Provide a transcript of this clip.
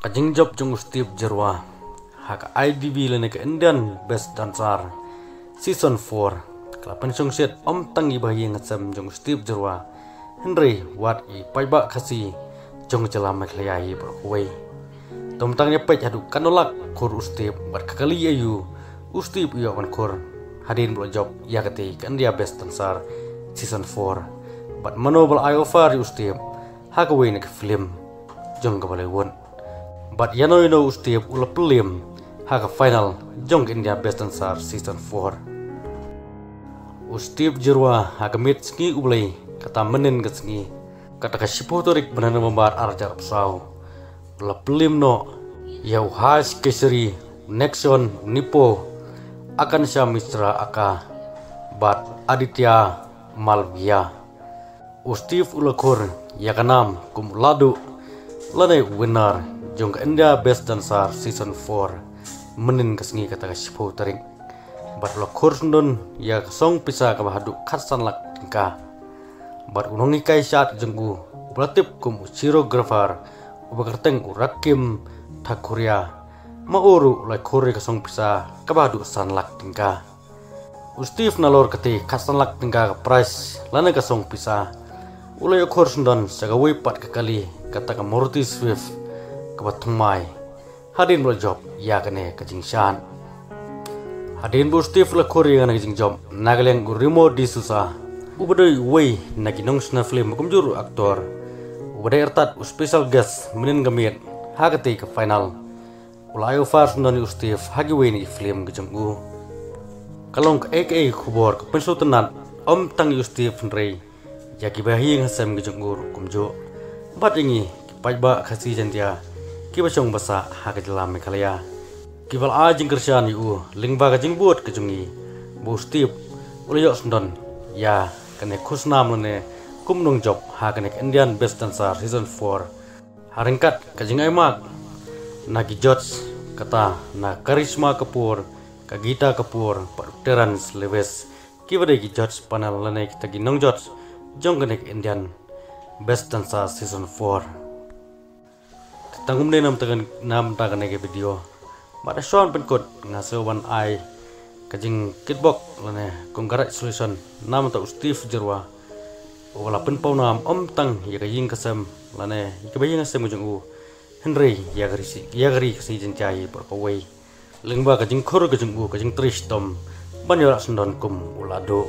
Kajing job jung Steve Jerwa hak IDB lene ke Indian Best Dancer Season 4 kelapan song set tangi bayi ngasam jung Steve Jerwa Henry wat I paiba kasi jung celam mekleyai berkuai tangnya pej adu kanolak kur Steve bat kakali ayu Steve iyo kan kur hadin blo job ya kati ke India Best Dancer Season 4 bat manobel I offer Steve hak away nek film jung kabale won but yano Steve ula pelim haka final jong India Best Dancer Season 4 Steve Jerwa haka mit sengi ublay kata menin ke sengi kata kasipotorik benar membar arjar pesau ula pelim no yau has keseri Nexon Nipo akan Syamistra aka bat Aditya Malvia Steve ula kur yakanam kum ladu lane winner jong India Best Dancer Season 4 menin kesengi kata kasipo taring bat lo kursundon ya song pisa ka bahadu khasan lak tingka bat unongi kai syat jenggu belatip kum choreographer ubakarteng urakim thakuria mauru lai khori ka song pisa ka bahadu san lak tingka Steve nalor kati khasan lak tingka ka price lana ka song pisa ulay kursundon sagawi pat kali kata ka Murti Swift kebatung mai hadin bro job ya kene kajing shan hadin bu Steve la kori ngana kajing job nagaleng urimo di susah ubadai way nagi nong sna film kumjur aktor ubadai ertat special guest menin gamit hagati ke final ulayo fars nani Steve hagi way ni film kajing kalong ke aka kubor ke pensu tenat tang Steve Rey yaki bahi ngasem kajing kumjo bat ingi pajba kasi jantia kiba chong basa haka jelam mekalaya kibal ajing kerjaan yu lingba kajing buat kejungi bu Steve ulyo sendon ya kene khusnam lene kumnung job haka nek Indian Best Dancer Season 4 haringkat kajing aimak nagi judge kata na Karisma Kapoor Kagita Kapoor Terence Lewis kiba degi judge panel lene kita ginong judge jong kene Indian Best Dancer Season 4 tangum ne nam tagan ke video pada Sean penkot ngasewan ai kajing kitbok lane congratulation nam ta Steve Jerwa wala penpau nam tang ya kajing kasam lane ikabaying asem jung Henry ya gari si jenjai perkawai lingba kajing khur kajing kajing tristom banyak sendon kum ulado